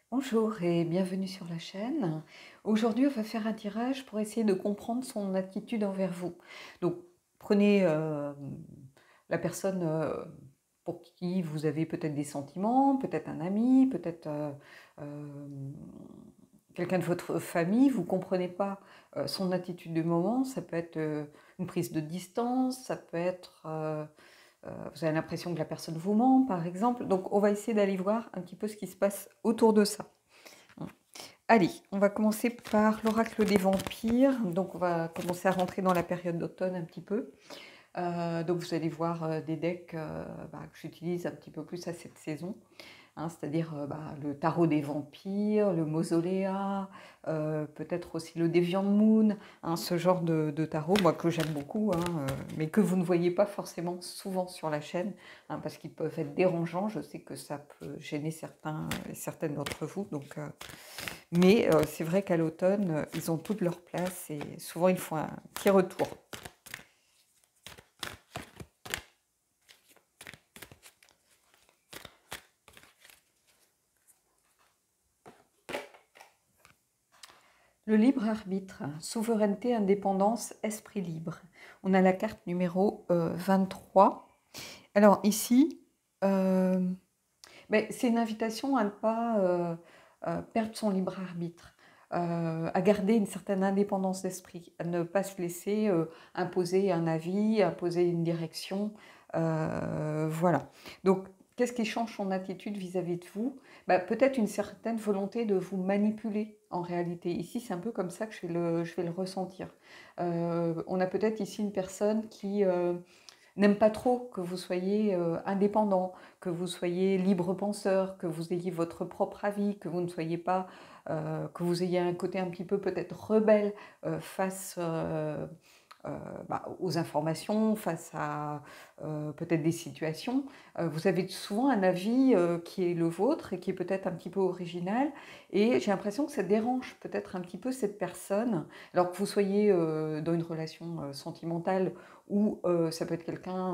Bonjour et bienvenue sur la chaîne. Aujourd'hui, on va faire un tirage pour essayer de comprendre son attitude envers vous. Donc, prenez la personne pour qui vous avez peut-être des sentiments, peut-être un ami, peut-être euh, quelqu'un de votre famille. Vous ne comprenez pas son attitude du moment. Ça peut être une prise de distance, ça peut être... vous avez l'impression que la personne vous ment, par exemple. Donc, on va essayer d'aller voir un petit peu ce qui se passe autour de ça. Allez, on va commencer par l'oracle des vampires. Donc, on va commencer à rentrer dans la période d'automne un petit peu. Donc, vous allez voir des decks que j'utilise un petit peu plus à cette saison. C'est-à-dire le tarot des vampires, le mausoléa, peut-être aussi le Deviant Moon, ce genre de tarot, moi que j'aime beaucoup, mais que vous ne voyez pas forcément souvent sur la chaîne, parce qu'ils peuvent être dérangeants. Je sais que ça peut gêner certains et certaines d'entre vous, mais c'est vrai qu'à l'automne, ils ont toute leur place et souvent ils font un petit retour. Le libre arbitre, souveraineté, indépendance, esprit libre. On a la carte numéro 23. Alors ici, c'est une invitation à ne pas perdre son libre arbitre, à garder une certaine indépendance d'esprit, à ne pas se laisser imposer un avis, imposer une direction. Voilà. Donc, qu'est-ce qui change son attitude vis-à-vis de vous? Peut-être une certaine volonté de vous manipuler en réalité. Ici, c'est un peu comme ça que je vais le ressentir. On a peut-être ici une personne qui n'aime pas trop que vous soyez indépendant, que vous soyez libre penseur, que vous ayez votre propre avis, que vous ne soyez pas, que vous ayez un côté un petit peu peut-être rebelle face aux informations, face à peut-être des situations. Vous avez souvent un avis qui est le vôtre et qui est peut-être un petit peu original, et j'ai l'impression que ça dérange peut-être un petit peu cette personne, alors que vous soyez dans une relation sentimentale ou ça peut être quelqu'un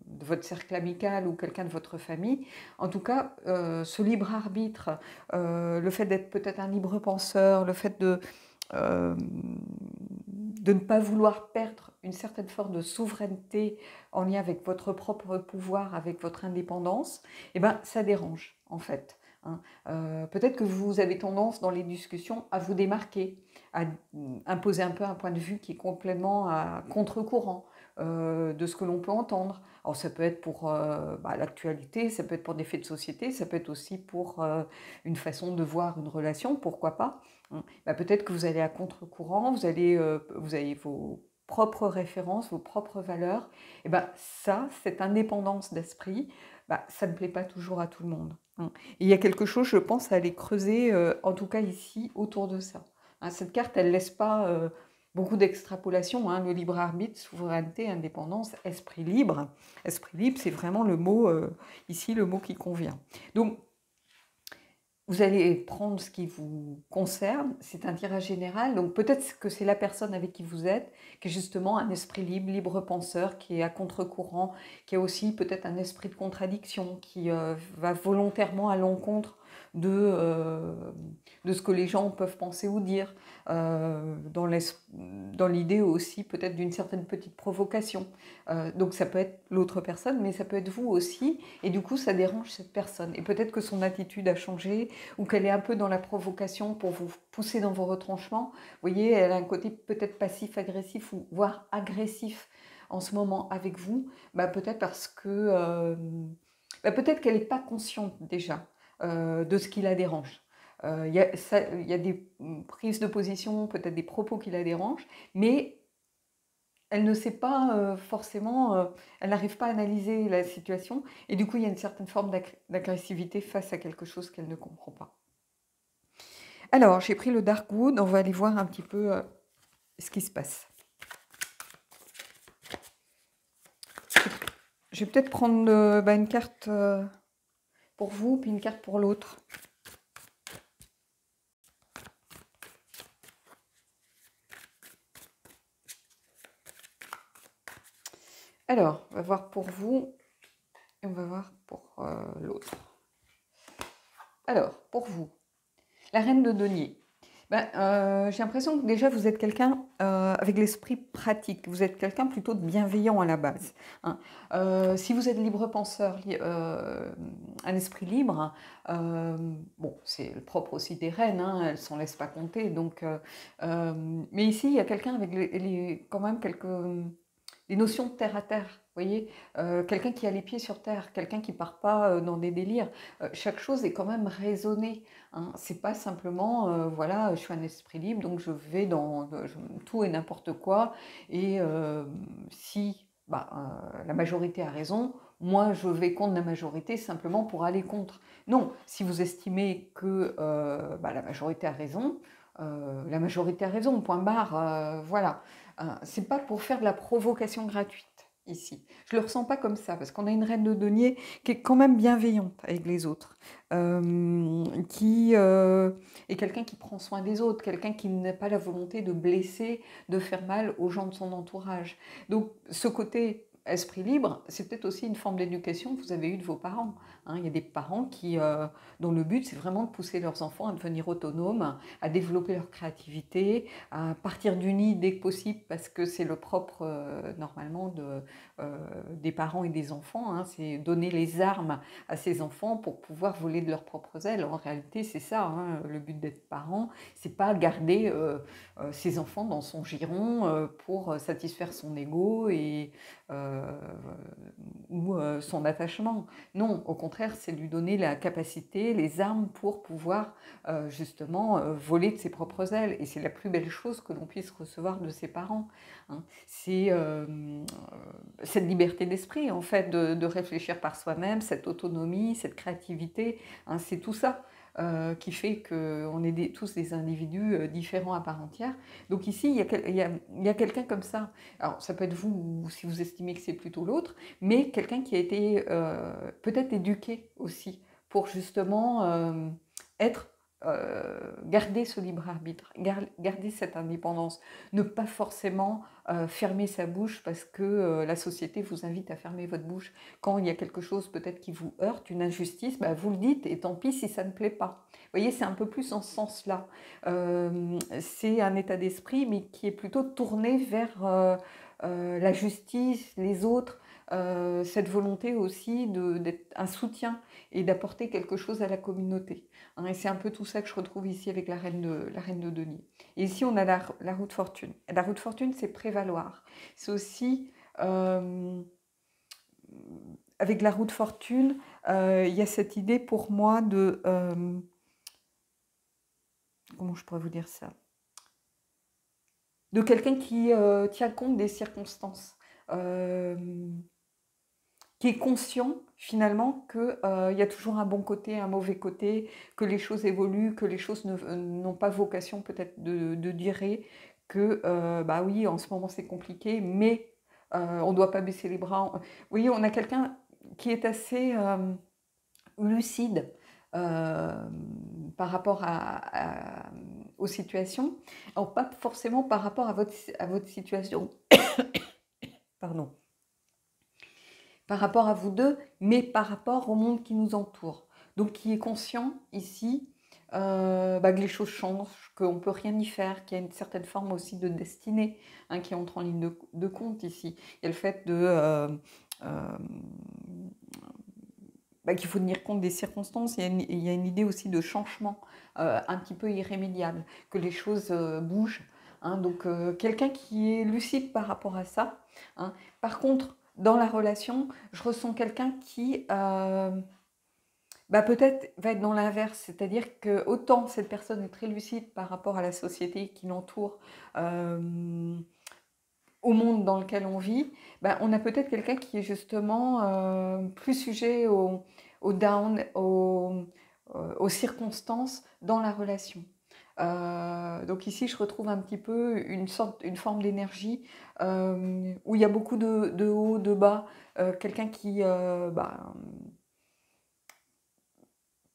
de votre cercle amical ou quelqu'un de votre famille. En tout cas, ce libre arbitre, le fait d'être peut-être un libre penseur, le fait de ne pas vouloir perdre une certaine forme de souveraineté en lien avec votre propre pouvoir, avec votre indépendance, eh ben, ça dérange en fait. Peut-être que vous avez tendance dans les discussions à vous démarquer, à imposer un peu un point de vue qui est complètement à contre-courant de ce que l'on peut entendre. Alors ça peut être pour l'actualité, ça peut être pour des faits de société, ça peut être aussi pour une façon de voir une relation, pourquoi pas. Peut-être que vous allez à contre-courant, vous avez vos propres références, vos propres valeurs. Et ça, cette indépendance d'esprit, ça ne plaît pas toujours à tout le monde. Et il y a quelque chose, je pense, à aller creuser, en tout cas ici, autour de ça. Cette carte, elle ne laisse pas beaucoup d'extrapolation. Le libre arbitre, souveraineté, indépendance, esprit libre. Esprit libre, c'est vraiment le mot, ici, le mot qui convient. Donc, vous allez prendre ce qui vous concerne, c'est un tirage général, donc peut-être que c'est la personne avec qui vous êtes, qui est justement un esprit libre, libre penseur, qui est à contre-courant, qui a aussi peut-être un esprit de contradiction, qui va volontairement à l'encontre de ce que les gens peuvent penser ou dire, dans l'idée aussi peut-être d'une certaine petite provocation. Donc ça peut être l'autre personne, mais ça peut être vous aussi, et du coup ça dérange cette personne. Et peut-être que son attitude a changé, ou qu'elle est un peu dans la provocation pour vous pousser dans vos retranchements. Vous voyez, elle a un côté peut-être passif-agressif, ou voire agressif en ce moment avec vous, peut-être parce que peut-être qu'elle n'est pas consciente déjà de ce qui la dérange. Il y a des prises de position, peut-être des propos qui la dérangent, mais elle ne sait pas forcément, elle n'arrive pas à analyser la situation, et du coup il y a une certaine forme d'agressivité face à quelque chose qu'elle ne comprend pas. Alors, j'ai pris le Darkwood, on va aller voir un petit peu ce qui se passe. Je vais peut-être prendre une carte pour vous, puis une carte pour l'autre. Alors, on va voir pour vous, et on va voir pour l'autre. Alors, pour vous, La reine de denier. Ben, j'ai l'impression que déjà vous êtes quelqu'un avec l'esprit pratique, vous êtes quelqu'un plutôt de bienveillant à la base, hein. Si vous êtes libre penseur, un esprit libre, euh, bon, c'est le propre aussi des reines, hein, elles s'en laissent pas compter, donc, mais ici il y a quelqu'un avec quand même quelques des notions de terre à terre, vous voyez, quelqu'un qui a les pieds sur terre, quelqu'un qui part pas dans des délires. Chaque chose est quand même raisonnée, hein. C'est pas simplement, voilà, je suis un esprit libre, donc je vais dans tout et n'importe quoi. Et si bah, la majorité a raison, moi je vais contre la majorité simplement pour aller contre. Non, si vous estimez que bah, la majorité a raison, point barre, voilà. C'est pas pour faire de la provocation gratuite ici. Je le ressens pas comme ça, parce qu'on a une reine de denier qui est quand même bienveillante avec les autres, qui est quelqu'un qui prend soin des autres, quelqu'un qui n'a pas la volonté de blesser, de faire mal aux gens de son entourage. Donc ce côté esprit libre, c'est peut-être aussi une forme d'éducation que vous avez eue de vos parents, hein. Il y a des parents dont le but c'est vraiment de pousser leurs enfants à devenir autonomes, à développer leur créativité, à partir du nid dès que possible, parce que c'est le propre normalement des parents et des enfants, hein, c'est donner les armes à ces enfants pour pouvoir voler de leurs propres ailes. En réalité, c'est ça, hein, le but d'être parent, c'est pas garder ses enfants dans son giron pour satisfaire son ego euh, ou son attachement. Non, au contraire, c'est lui donner la capacité, les armes pour pouvoir justement voler de ses propres ailes. Et c'est la plus belle chose que l'on puisse recevoir de ses parents, hein. C'est cette liberté d'esprit, en fait, de réfléchir par soi-même, cette autonomie, cette créativité, hein, c'est tout ça. Qui fait qu'on est tous des individus différents à part entière. Donc ici, il y a quelqu'un comme ça. Alors, ça peut être vous, ou si vous estimez que c'est plutôt l'autre, mais quelqu'un qui a été peut-être éduqué aussi pour justement être, garder ce libre arbitre, garder cette indépendance, ne pas forcément fermer sa bouche parce que la société vous invite à fermer votre bouche. Quand il y a quelque chose peut-être qui vous heurte, une injustice, bah, vous le dites et tant pis si ça ne plaît pas. Vous voyez, c'est un peu plus en ce sens-là. C'est un état d'esprit, mais qui est plutôt tourné vers la justice, les autres, cette volonté aussi d'être un soutien et d'apporter quelque chose à la communauté, hein. Et c'est un peu tout ça que je retrouve ici avec la reine de denier. Et ici, on a la roue de fortune. La roue de fortune, c'est prévaloir. C'est aussi, avec la roue de fortune, il y a cette idée pour moi de... comment je pourrais vous dire ça? De quelqu'un qui tient compte des circonstances, qui est conscient finalement qu'il y a toujours un bon côté, un mauvais côté, que les choses évoluent, que les choses n'ont pas vocation peut-être de durer, que bah oui, en ce moment c'est compliqué, mais on ne doit pas baisser les bras. Vous voyez, on a quelqu'un qui est assez lucide euh, par rapport aux situations, alors pas forcément par rapport à votre situation, pardon, par rapport à vous deux, mais par rapport au monde qui nous entoure. Donc qui est conscient ici bah, que les choses changent, qu'on ne peut rien y faire, qu'il y a une certaine forme aussi de destinée, hein, qui entre en ligne de compte ici. Il y a le fait euh, bah, qu'il faut tenir compte des circonstances. Il y a une idée aussi de changement un petit peu irrémédiable, que les choses bougent, hein. Donc quelqu'un qui est lucide par rapport à ça, hein. Par contre, dans la relation, je ressens quelqu'un qui bah, peut-être va être dans l'inverse, c'est-à-dire que autant cette personne est très lucide par rapport à la société qui l'entoure, au monde dans lequel on vit, bah, on a peut-être quelqu'un qui est justement plus sujet au down, aux circonstances dans la relation. Donc ici, je retrouve un petit peu une forme d'énergie où il y a beaucoup de hauts, de bas, quelqu'un qui bah,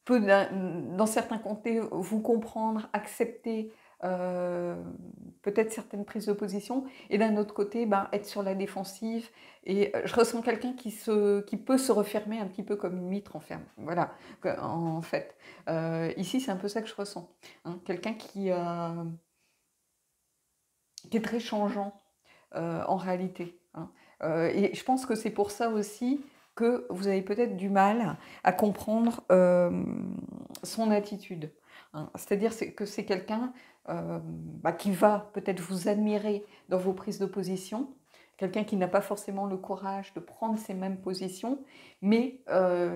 peut, dans certains côtés, vous comprendre, accepter euh, peut-être certaines prises de position, et d'un autre côté, ben, être sur la défensive. Et je ressens quelqu'un qui peut se refermer un petit peu comme une mitre enferme. Voilà, en fait. Ici, c'est un peu ça que je ressens. Hein. Quelqu'un qui est très changeant en réalité. Hein. Et je pense que c'est pour ça aussi que vous avez peut-être du mal à comprendre son attitude. Hein. C'est-à-dire que c'est quelqu'un qui va peut-être vous admirer dans vos prises de position, quelqu'un qui n'a pas forcément le courage de prendre ces mêmes positions, mais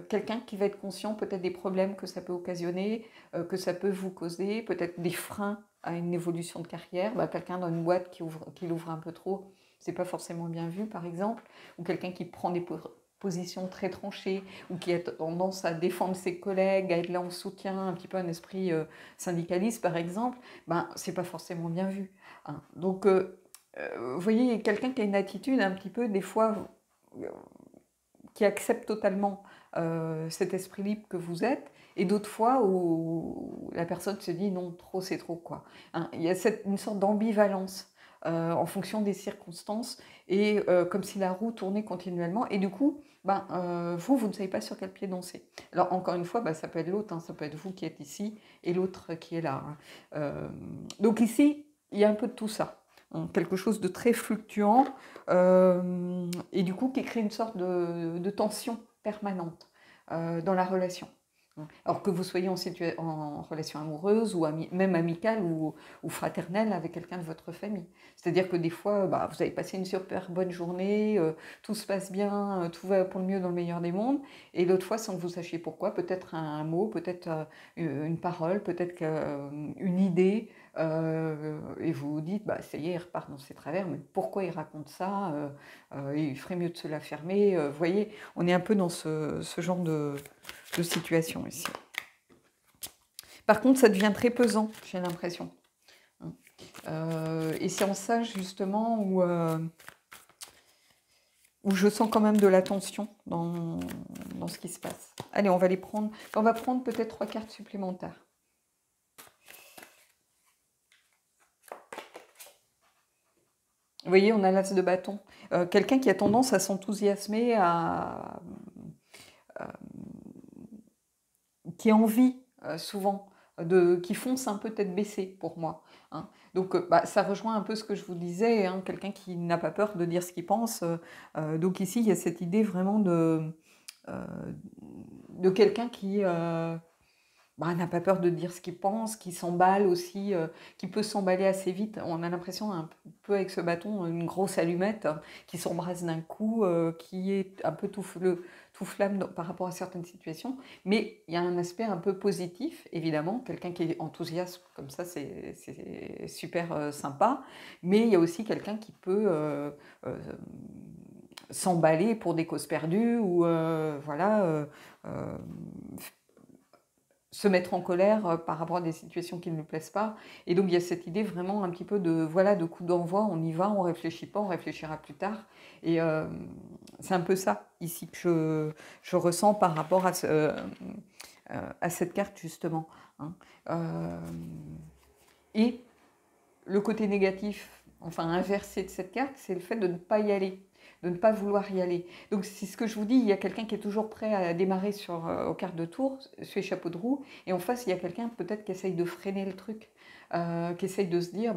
quelqu'un qui va être conscient peut-être des problèmes que ça peut occasionner, que ça peut vous causer, peut-être des freins à une évolution de carrière. Quelqu'un dans une boîte qui l'ouvre un peu trop, c'est pas forcément bien vu, par exemple, ou quelqu'un qui prend des positions très tranchées, ou qui a tendance à défendre ses collègues, à être là en soutien, un petit peu un esprit syndicaliste, par exemple, c'est pas forcément bien vu. Hein. Donc, vous voyez, quelqu'un qui a une attitude un petit peu, des fois, qui accepte totalement cet esprit libre que vous êtes, et d'autres fois où la personne se dit non, trop c'est trop, quoi. Hein, il y a une sorte d'ambivalence en fonction des circonstances, et comme si la roue tournait continuellement, et du coup, vous ne savez pas sur quel pied danser. Alors encore une fois, ça peut être l'autre, hein, ça peut être vous qui êtes ici, et l'autre qui est là. Hein. Donc ici, il y a un peu de tout ça. Hein, quelque chose de très fluctuant, et du coup qui crée une sorte de tension permanente dans la relation. Alors que vous soyez en relation amoureuse ou même amicale ou fraternelle avec quelqu'un de votre famille. C'est-à-dire que des fois, vous avez passé une super bonne journée, tout se passe bien, tout va pour le mieux dans le meilleur des mondes, et l'autre fois, sans que vous sachiez pourquoi, peut-être un mot, peut-être une parole, peut-être une idée, et vous vous dites, ça y est, il repart dans ses travers, mais pourquoi il raconte ça il ferait mieux de se la fermer. Vous voyez, on est un peu dans ce genre de situation ici. Par contre, ça devient très pesant, j'ai l'impression. Et c'est en ça, justement, où je sens quand même de la tension dans ce qui se passe. Allez, on va les prendre. On va prendre peut-être 3 cartes supplémentaires. Vous voyez, on a l'as de bâton. Quelqu'un qui a tendance à s'enthousiasmer, qui a envie souvent, qui fonce un peu tête baissée pour moi. Hein. Donc ça rejoint un peu ce que je vous disais, hein, quelqu'un qui n'a pas peur de dire ce qu'il pense. Donc ici, il y a cette idée vraiment de quelqu'un qui n'a pas peur de dire ce qu'il pense, qui s'emballe aussi, qui peut s'emballer assez vite. On a l'impression un peu avec ce bâton, une grosse allumette qui s'embrase d'un coup, qui est un peu tout flamme par rapport à certaines situations. Mais il y a un aspect un peu positif, évidemment. Quelqu'un qui est enthousiaste comme ça, c'est super sympa. Mais il y a aussi quelqu'un qui peut s'emballer pour des causes perdues ou se mettre en colère par rapport à des situations qui ne lui plaisent pas. Et donc il y a cette idée vraiment un petit peu de coup d'envoi, on y va, on ne réfléchit pas, on réfléchira plus tard. Et c'est un peu ça ici que je ressens par rapport à cette carte justement. Hein. Et le côté négatif, enfin inversé de cette carte, c'est le fait de ne pas y aller, de ne pas vouloir y aller. Donc c'est ce que je vous dis, il y a quelqu'un qui est toujours prêt à démarrer aux cartes de tour, sur les chapeaux de roue, et en face il y a quelqu'un peut-être qui essaye de freiner le truc, qui essaye de se dire,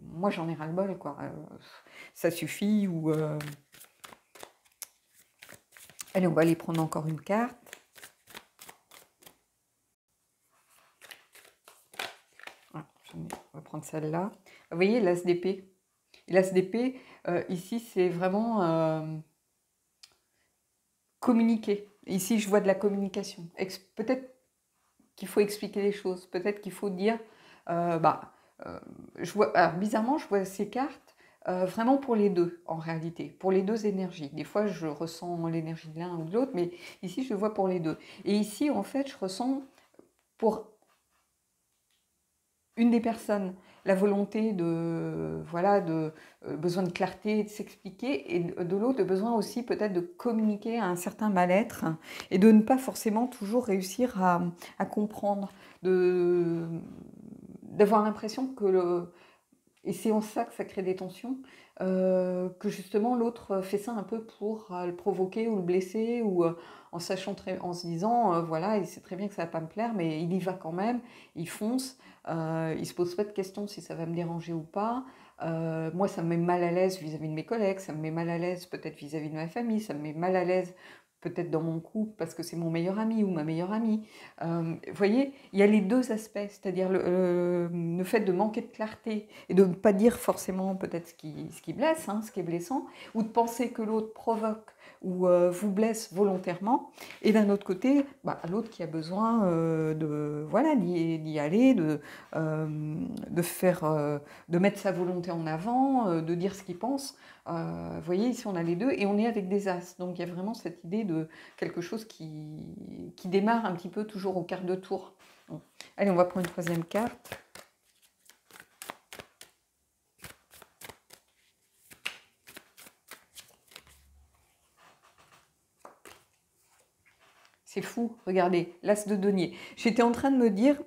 moi j'en ai ras-le-bol, quoi, ça suffit, ou... Allez, on va aller prendre encore une carte. On va prendre celle-là. Vous voyez, l'as d'épée. L'as d'épée, ici, c'est vraiment communiquer. Ici, je vois de la communication. Peut-être qu'il faut expliquer les choses. Peut-être qu'il faut dire... bizarrement, je vois ces cartes vraiment pour les deux, en réalité. Pour les deux énergies. Des fois, je ressens l'énergie de l'un ou de l'autre, mais ici, je le vois pour les deux. Et ici, en fait, je ressens pour une des personnes la volonté besoin de clarté, de s'expliquer, et de l'autre, le besoin aussi peut-être de communiquer un certain mal-être et de ne pas forcément toujours réussir à comprendre, d'avoir l'impression que et c'est en ça que ça crée des tensions, que justement l'autre fait ça un peu pour le provoquer ou le blesser, ou en sachant en se disant, voilà, il sait très bien que ça va pas me plaire, mais il y va quand même, il fonce, il se pose pas de questions si ça va me déranger ou pas. Moi, ça me met mal à l'aise vis-à-vis de mes collègues, ça me met mal à l'aise peut-être vis-à-vis de ma famille, ça me met mal à l'aise peut-être dans mon couple parce que c'est mon meilleur ami ou ma meilleure amie. Vous voyez, il y a les deux aspects, c'est-à-dire le fait de manquer de clarté et de ne pas dire forcément peut-être ce qui blesse, hein, ce qui est blessant, ou de penser que l'autre provoque ou vous blesse volontairement, et d'un autre côté, bah, l'autre qui a besoin voilà, d'y aller, de mettre sa volonté en avant, de dire ce qu'il pense. Vous voyez, ici on a les deux, et on est avec des as, donc il y a vraiment cette idée de quelque chose qui démarre un petit peu toujours au quart de tour. Bon. Allez, on va prendre une troisième carte. C'est fou, regardez, l'as de denier. J'étais en train de me dire,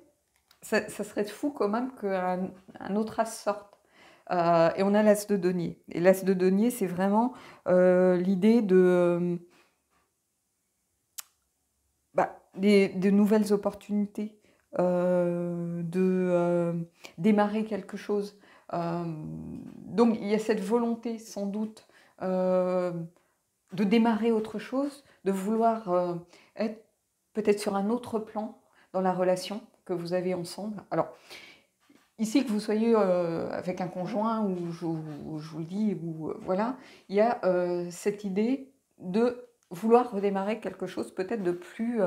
ça serait fou quand même qu'un autre as sorte. Et on a l'as de denier. Et l'as de denier, c'est vraiment l'idée de nouvelles opportunités, démarrer quelque chose. Donc il y a cette volonté sans doute de démarrer autre chose, de vouloir être peut-être sur un autre plan dans la relation que vous avez ensemble. Alors, ici, que vous soyez avec un conjoint, ou je vous le dis, ou voilà, il y a cette idée de vouloir redémarrer quelque chose peut-être de plus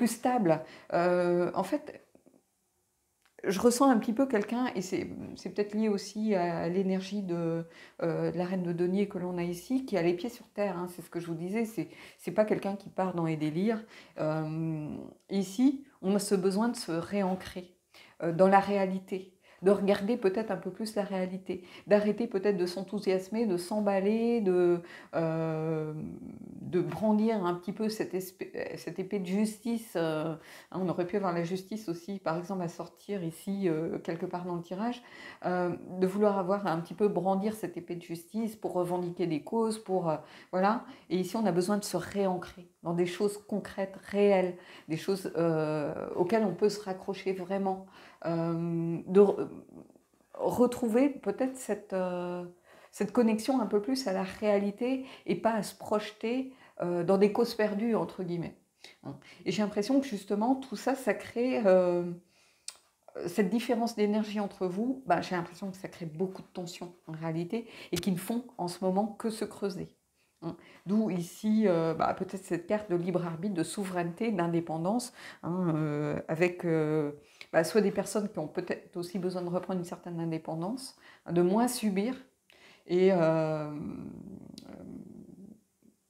stable. En fait, je ressens un petit peu quelqu'un, et c'est peut-être lié aussi à l'énergie de la reine de denier que l'on a ici, qui a les pieds sur terre, hein, c'est ce que je vous disais, c'est pas quelqu'un qui part dans les délires. Ici, on a ce besoin de se réancrer dans la réalité, de regarder peut-être un peu plus la réalité, d'arrêter peut-être de s'enthousiasmer, de s'emballer, de brandir un petit peu cette épée de justice. On aurait pu avoir la justice aussi, par exemple, à sortir ici, quelque part dans le tirage, de vouloir avoir un petit peu brandir cette épée de justice pour revendiquer des causes, voilà. Et ici, on a besoin de se réancrer dans des choses concrètes, réelles, des choses auxquelles on peut se raccrocher vraiment, de retrouver peut-être cette connexion un peu plus à la réalité, et pas à se projeter dans des causes perdues, entre guillemets. Et j'ai l'impression que justement, tout ça, ça crée cette différence d'énergie entre vous. Bah, j'ai l'impression que ça crée beaucoup de tensions en réalité, et qui ne font en ce moment que se creuser. D'où ici peut-être cette carte de libre arbitre, de souveraineté, d'indépendance, avec soit des personnes qui ont peut-être aussi besoin de reprendre une certaine indépendance, de moins subir, et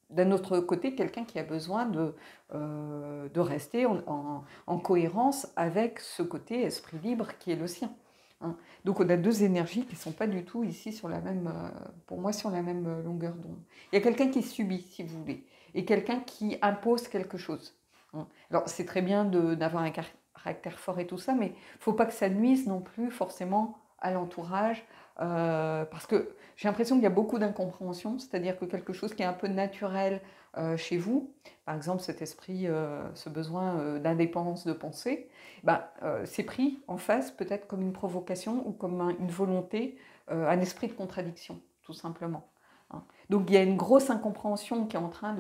d'un autre côté, quelqu'un qui a besoin de rester en cohérence avec ce côté esprit libre qui est le sien. Donc on a deux énergies qui ne sont pas du tout ici sur la même, pour moi, sur la même longueur d'onde. Il y a quelqu'un qui subit, si vous voulez, et quelqu'un qui impose quelque chose. Alors c'est très bien d'avoir un caractère fort et tout ça, mais il ne faut pas que ça nuise non plus forcément à l'entourage, parce que j'ai l'impression qu'il y a beaucoup d'incompréhension, c'est-à-dire que quelque chose qui est un peu naturel chez vous, par exemple cet esprit, ce besoin d'indépendance de pensée, c'est pris en face peut-être comme une provocation, ou comme une volonté, un esprit de contradiction, tout simplement. Donc il y a une grosse incompréhension qui est en train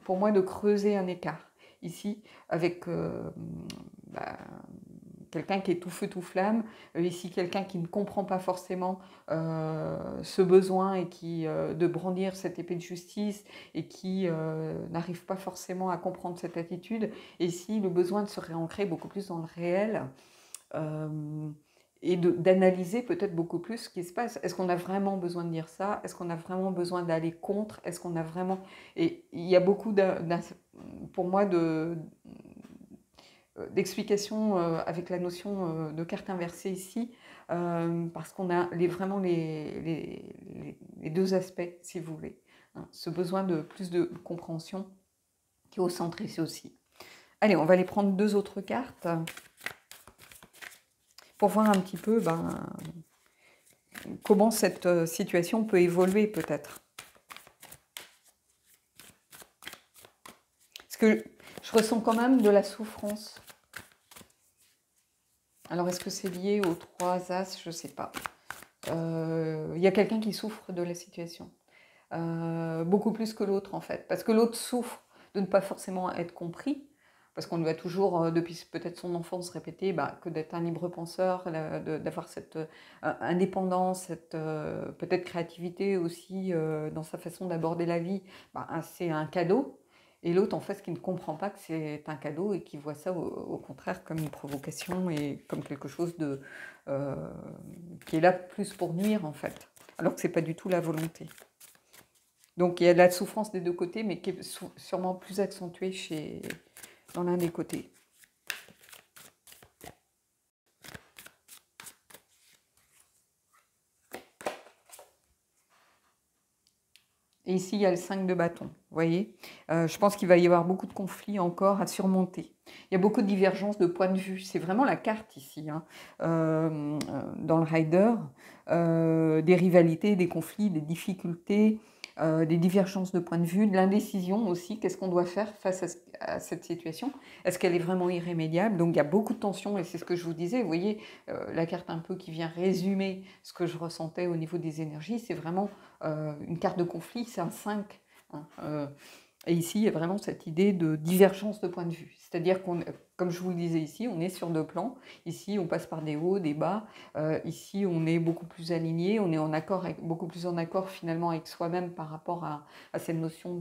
pour moi, de creuser un écart ici, avec quelqu'un qui est tout feu tout flamme, ici quelqu'un qui ne comprend pas forcément ce besoin, et de brandir cette épée de justice, et qui n'arrive pas forcément à comprendre cette attitude, et ici le besoin de se réancrer beaucoup plus dans le réel, et d'analyser peut-être beaucoup plus ce qui se passe. Est-ce qu'on a vraiment besoin de dire ça? Est-ce qu'on a vraiment besoin d'aller contre? Est-ce qu'on a vraiment... Et il y a beaucoup, pour moi, d'explications avec la notion de carte inversée ici, parce qu'on a vraiment les deux aspects, si vous voulez. Ce besoin de plus de compréhension qui est au centre ici aussi. Allez, on va aller prendre deux autres cartes. pour voir un petit peu comment cette situation peut évoluer peut-être. Parce que je ressens quand même de la souffrance. Alors, est-ce que c'est lié aux 3 As? Je ne sais pas. Il y a quelqu'un qui souffre de la situation. Beaucoup plus que l'autre, en fait. Parce que l'autre souffre de ne pas forcément être compris. Parce qu'on lui a toujours, depuis peut-être son enfance, répété que d'être un libre penseur, d'avoir cette indépendance, cette peut-être créativité aussi dans sa façon d'aborder la vie, c'est un cadeau. Et l'autre, en fait, qui ne comprend pas que c'est un cadeau et qui voit ça au contraire comme une provocation et comme quelque chose euh, qui est là plus pour nuire, en fait. Alors que ce n'est pas du tout la volonté. Donc il y a de la souffrance des 2 côtés, mais qui est sûrement plus accentuée dans l'un des côtés. Et ici, il y a le 5 de bâton, vous voyez. Je pense qu'il va y avoir beaucoup de conflits encore à surmonter. Il y a beaucoup de divergences de points de vue. C'est vraiment la carte ici, hein. Dans le rider. Des rivalités, des conflits, des difficultés, des divergences de points de vue, de l'indécision aussi. Qu'est-ce qu'on doit faire face à cette situation? Est-ce qu'elle est vraiment irrémédiable? Donc il y a beaucoup de tensions et c'est ce que je vous disais. Vous voyez, la carte un peu qui vient résumer ce que je ressentais au niveau des énergies, c'est vraiment une carte de conflit, c'est un 5. Hein, et ici, il y a vraiment cette idée de divergence de point de vue. C'est-à-dire qu'on, comme je vous le disais ici, on est sur 2 plans. Ici, on passe par des hauts, des bas. Ici, on est beaucoup plus aligné, on est en accord, beaucoup plus en accord finalement avec soi-même par rapport à cette notion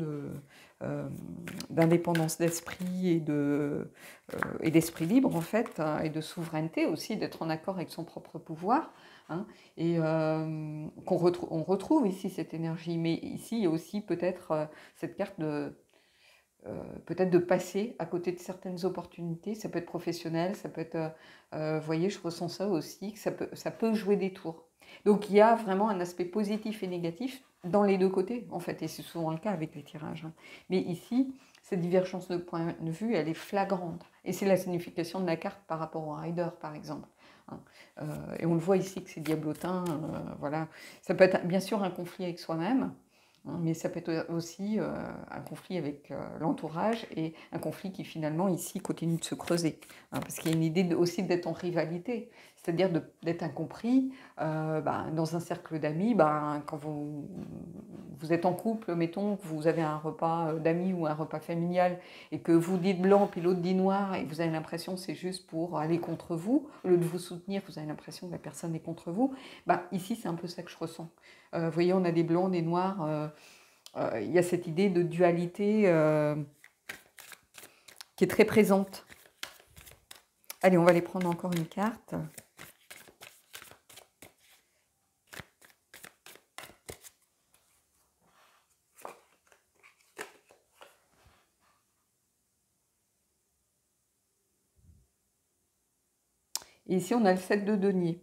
d'indépendance d'esprit et d'esprit libre en fait, hein, et de souveraineté aussi, d'être en accord avec son propre pouvoir. Hein, et on retrouve ici cette énergie. Mais ici, il y a aussi peut-être cette carte peut-être de passer à côté de certaines opportunités. Ça peut être professionnel, ça peut être... vous voyez, je ressens ça aussi, que ça peut jouer des tours. Donc il y a vraiment un aspect positif et négatif dans les 2 côtés, en fait, et c'est souvent le cas avec les tirages. Hein. Mais ici, cette divergence de point de vue, elle est flagrante. Et c'est la signification de la carte par rapport au rider, par exemple. Hein. Et on le voit ici que c'est diablotin, voilà. Ça peut être bien sûr un conflit avec soi-même, hein, mais ça peut être aussi un conflit avec l'entourage et un conflit qui finalement ici continue de se creuser. Hein, parce qu'il y a une idée aussi d'être en rivalité, c'est-à-dire d'être incompris dans un cercle d'amis. Quand vous êtes en couple, mettons que vous avez un repas d'amis ou un repas familial et que vous dites blanc puis l'autre dit noir et vous avez l'impression que c'est juste pour aller contre vous, au lieu de vous soutenir, vous avez l'impression que la personne est contre vous. Ici, c'est un peu ça que je ressens. Vous voyez, on a des blancs, des noirs. Il y a cette idée de dualité qui est très présente. Allez, on va aller prendre encore une carte. Et ici, on a le 7 de denier.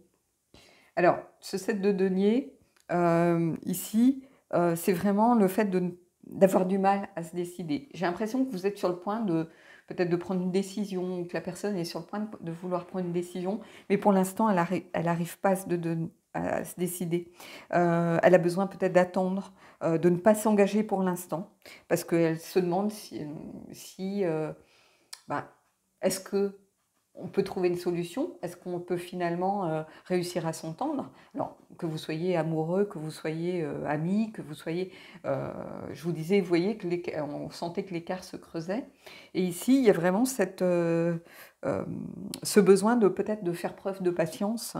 Alors, ce 7 de denier, ici, c'est vraiment le fait d'avoir du mal à se décider. J'ai l'impression que vous êtes sur le point peut-être de prendre une décision, ou que la personne est sur le point de vouloir prendre une décision, mais pour l'instant, elle n'arrive pas à se décider. Elle a besoin peut-être d'attendre, de ne pas s'engager pour l'instant, parce qu'elle se demande si est-ce que on peut trouver une solution? Est-ce qu'on peut finalement réussir à s'entendre? Alors, que vous soyez amoureux, que vous soyez amis, que vous soyez... je vous disais, vous voyez, on sentait que l'écart se creusait. Et ici, il y a vraiment ce besoin peut-être de faire preuve de patience,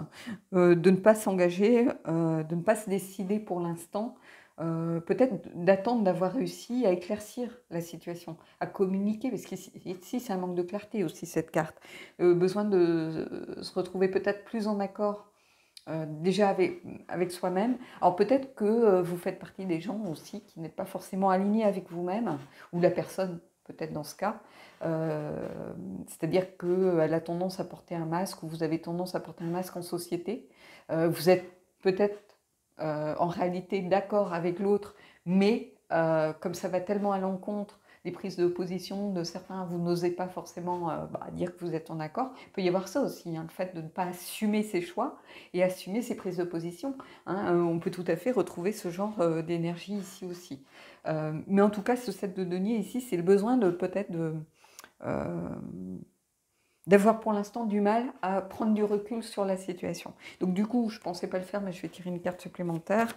de ne pas s'engager, de ne pas se décider pour l'instant, peut-être d'attendre d'avoir réussi à éclaircir la situation, à communiquer, parce qu'ici c'est un manque de clarté aussi cette carte. Besoin de se retrouver peut-être plus en accord déjà avec soi-même. Alors peut-être que vous faites partie des gens aussi qui n'êtes pas forcément alignés avec vous-même, ou la personne peut-être dans ce cas. C'est-à-dire qu'elle a tendance à porter un masque, ou vous avez tendance à porter un masque en société. Vous êtes peut-être en réalité d'accord avec l'autre, mais comme ça va tellement à l'encontre des prises de position de certains, vous n'osez pas forcément dire que vous êtes en accord. Il peut y avoir ça aussi, hein, le fait de ne pas assumer ses choix et assumer ses prises de position. Hein. On peut tout à fait retrouver ce genre d'énergie ici aussi. Mais en tout cas, ce 7 de denier ici, c'est le besoin de peut-être d'avoir pour l'instant du mal à prendre du recul sur la situation. Donc du coup, je ne pensais pas le faire, mais je vais tirer une carte supplémentaire.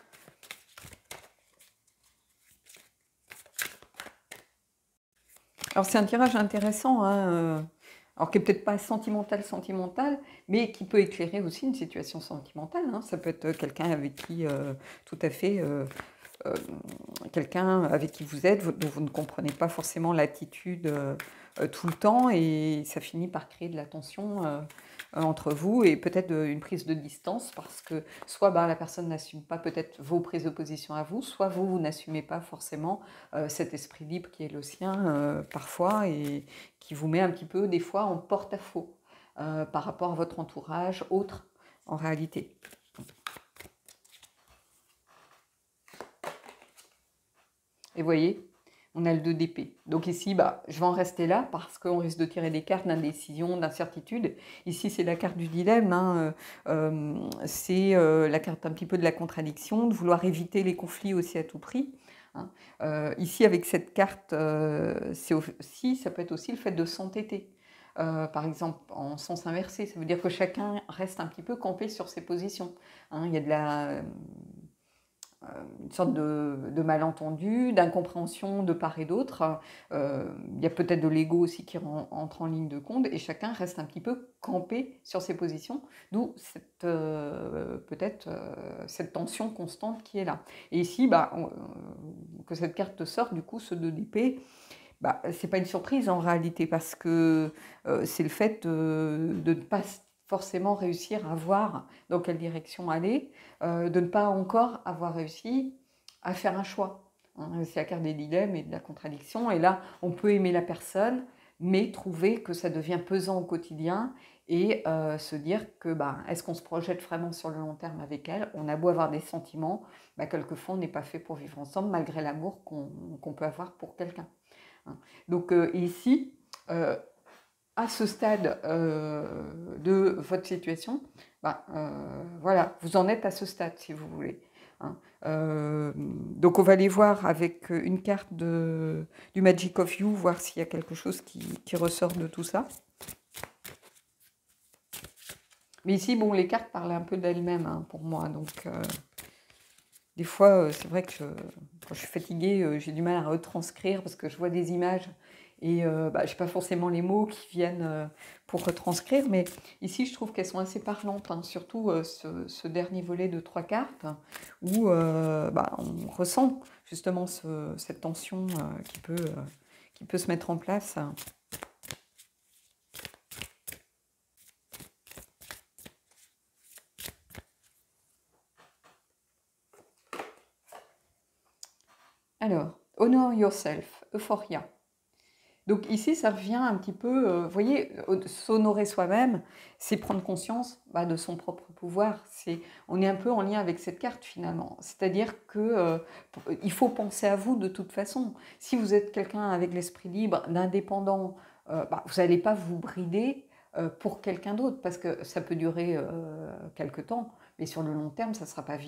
Alors c'est un tirage intéressant, hein, alors qui n'est peut-être pas sentimental, mais qui peut éclairer aussi une situation sentimentale. Hein. Ça peut être quelqu'un avec qui, tout à fait, quelqu'un avec qui vous êtes, dont vous ne comprenez pas forcément l'attitude tout le temps, et ça finit par créer de la tension entre vous, et peut-être une prise de distance, parce que soit la personne n'assume pas peut-être vos prises de position à vous, soit vous n'assumez pas forcément cet esprit libre qui est le sien parfois, et qui vous met un petit peu des fois en porte-à-faux par rapport à votre entourage autre en réalité. Et vous voyez, on a le 2 d'épée. Donc ici, je vais en rester là parce qu'on risque de tirer des cartes d'indécision, d'incertitude. Ici, c'est la carte du dilemme. Hein. C'est la carte un petit peu de la contradiction, de vouloir éviter les conflits aussi à tout prix. Hein. Ici, avec cette carte, ça peut être aussi le fait de s'entêter. Par exemple, en sens inversé, ça veut dire que chacun reste un petit peu campé sur ses positions. Hein. Il y a de la... une sorte de malentendu, d'incompréhension de part et d'autre. Il y a peut-être de l'ego aussi qui entre en ligne de compte, et chacun reste un petit peu campé sur ses positions, d'où peut-être cette tension constante qui est là. Et ici, que cette carte sorte, du coup, ce 2 d'épée, c'est pas une surprise en réalité, parce que c'est le fait de ne pas forcément réussir à voir dans quelle direction aller, de ne pas encore avoir réussi à faire un choix. Hein. C'est la carte des dilemmes et de la contradiction, et là on peut aimer la personne, mais trouver que ça devient pesant au quotidien, et se dire que est-ce qu'on se projette vraiment sur le long terme avec elle? On a beau avoir des sentiments, quelquefois on n'est pas fait pour vivre ensemble malgré l'amour qu'on peut avoir pour quelqu'un. Hein. Donc ici, à ce stade de votre situation, voilà, vous en êtes à ce stade si vous voulez. Hein. Donc on va aller voir avec une carte du Magic of You, voir s'il y a quelque chose qui ressort de tout ça. Mais ici, les cartes parlent un peu d'elles-mêmes, hein, pour moi, donc... des fois, c'est vrai que quand je suis fatiguée, j'ai du mal à retranscrire parce que je vois des images et je n'ai pas forcément les mots qui viennent pour retranscrire. Mais ici, je trouve qu'elles sont assez parlantes, hein, surtout ce dernier volet de 3 cartes où on ressent justement cette tension qui peut se mettre en place. Alors, Honor Yourself, Euphoria. Donc ici, ça revient un petit peu, vous voyez, s'honorer soi-même, c'est prendre conscience de son propre pouvoir. On est un peu en lien avec cette carte finalement. C'est-à-dire que il faut penser à vous de toute façon. Si vous êtes quelqu'un avec l'esprit libre, d'indépendant, vous n'allez pas vous brider pour quelqu'un d'autre, parce que ça peut durer quelque temps, mais sur le long terme, ça ne sera pas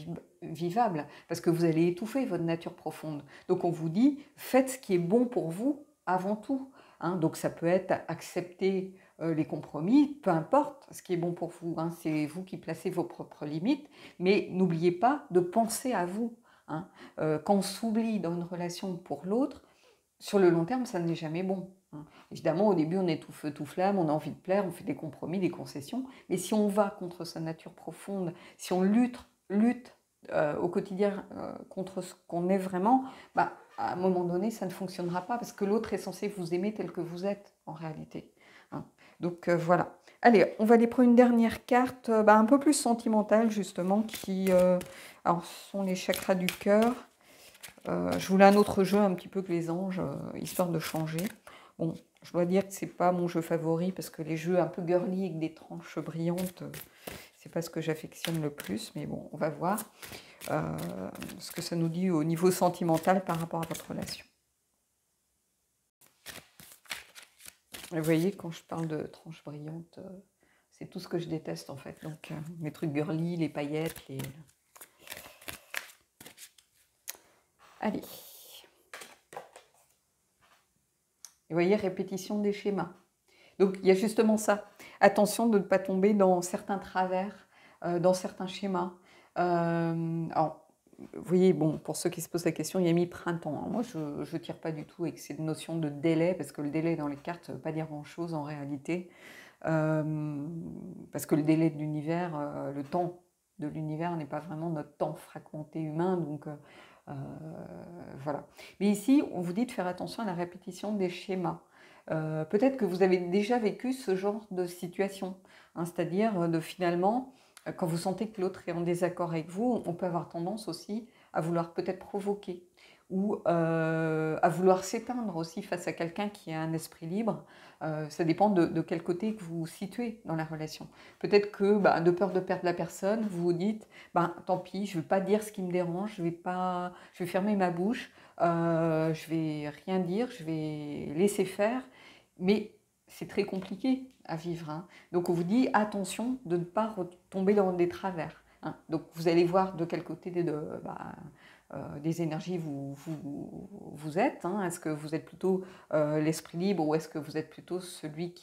vivable, parce que vous allez étouffer votre nature profonde. Donc on vous dit, faites ce qui est bon pour vous avant tout. Hein. Donc ça peut être accepter les compromis, peu importe ce qui est bon pour vous. Hein. C'est vous qui placez vos propres limites, mais n'oubliez pas de penser à vous. Hein. Quand on s'oublie dans une relation pour l'autre, sur le long terme, ça n'est jamais bon. Hein. Évidemment, au début, on est tout feu, tout flamme, on a envie de plaire, on fait des compromis, des concessions. Mais si on va contre sa nature profonde, si on lutte au quotidien contre ce qu'on est vraiment, à un moment donné, ça ne fonctionnera pas, parce que l'autre est censé vous aimer tel que vous êtes, en réalité. Hein. Donc voilà. Allez, on va aller prendre une dernière carte, un peu plus sentimentale, justement, qui sont les chakras du cœur. Je voulais un autre jeu un petit peu que les anges, histoire de changer. Bon, je dois dire que c'est pas mon jeu favori, parce que les jeux un peu girly avec des tranches brillantes, c'est pas ce que j'affectionne le plus, mais bon, on va voir ce que ça nous dit au niveau sentimental par rapport à votre relation. Vous voyez, quand je parle de tranches brillantes, c'est tout ce que je déteste en fait. Donc, mes trucs girly, les paillettes, les... Allez. Et vous voyez, répétition des schémas. Donc, il y a justement ça. Attention de ne pas tomber dans certains travers, dans certains schémas. Alors, vous voyez, bon, pour ceux qui se posent la question, il y a mis printemps. Alors moi, je ne tire pas du tout avec cette notion de délai, parce que le délai dans les cartes ne veut pas dire grand-chose en réalité. Parce que le délai de l'univers, le temps de l'univers n'est pas vraiment notre temps fragmenté humain, donc voilà. Mais ici, on vous dit de faire attention à la répétition des schémas. Peut-être que vous avez déjà vécu ce genre de situation, hein, c'est-à-dire de finalement, quand vous sentez que l'autre est en désaccord avec vous, on peut avoir tendance aussi à vouloir peut-être provoquer ou à vouloir s'éteindre aussi face à quelqu'un qui a un esprit libre. Ça dépend de quel côté que vous vous situez dans la relation. Peut-être que de peur de perdre la personne, vous vous dites tant pis, je ne vais pas dire ce qui me dérange, je vais fermer ma bouche, je vais rien dire, je vais laisser faire. Mais c'est très compliqué à vivre, hein. Donc on vous dit attention de ne pas retomber dans des travers, hein. Donc vous allez voir de quel côté des énergies vous êtes, hein. Est-ce que vous êtes plutôt l'esprit libre ou est-ce que vous êtes plutôt celui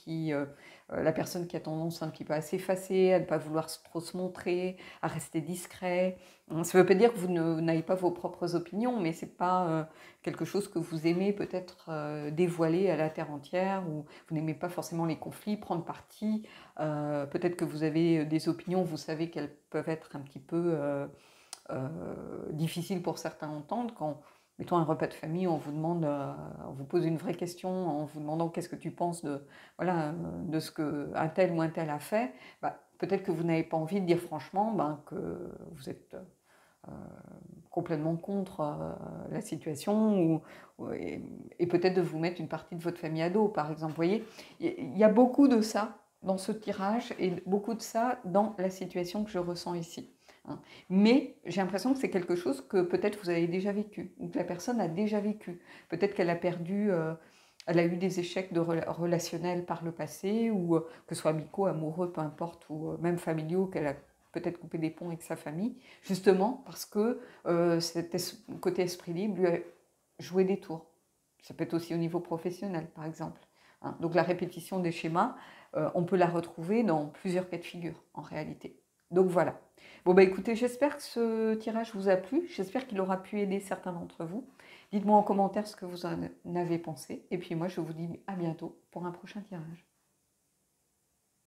la personne qui a tendance un petit peu à s'effacer, à ne pas vouloir trop se montrer, à rester discret. Ça ne veut pas dire que vous n'avez pas vos propres opinions, mais ce n'est pas quelque chose que vous aimez peut-être dévoiler à la terre entière, ou vous n'aimez pas forcément les conflits, prendre parti. Peut-être que vous avez des opinions, vous savez qu'elles peuvent être un petit peu difficiles pour certains à entendre. Quand, mettons, un repas de famille, on vous demande, on vous pose une vraie question en vous demandant qu'est-ce que tu penses de ce qu'un tel ou un tel a fait, peut-être que vous n'avez pas envie de dire franchement que vous êtes complètement contre la situation, et peut-être de vous mettre une partie de votre famille à dos, par exemple. Vous voyez, il y a beaucoup de ça dans ce tirage et beaucoup de ça dans la situation que je ressens ici, hein. Mais j'ai l'impression que c'est quelque chose que peut-être vous avez déjà vécu, ou que la personne a déjà vécu. Peut-être qu'elle a perdu... elle a eu des échecs relationnels par le passé, ou que ce soit amicaux, amoureux, peu importe, ou même familiaux, qu'elle a peut-être coupé des ponts avec sa famille, justement parce que cet côté esprit libre lui a joué des tours. Ça peut être aussi au niveau professionnel, par exemple, hein. Donc la répétition des schémas, on peut la retrouver dans plusieurs cas de figure, en réalité. Donc voilà. Bon, écoutez, j'espère que ce tirage vous a plu. J'espère qu'il aura pu aider certains d'entre vous. Dites-moi en commentaire ce que vous en avez pensé. Et puis moi, je vous dis à bientôt pour un prochain tirage.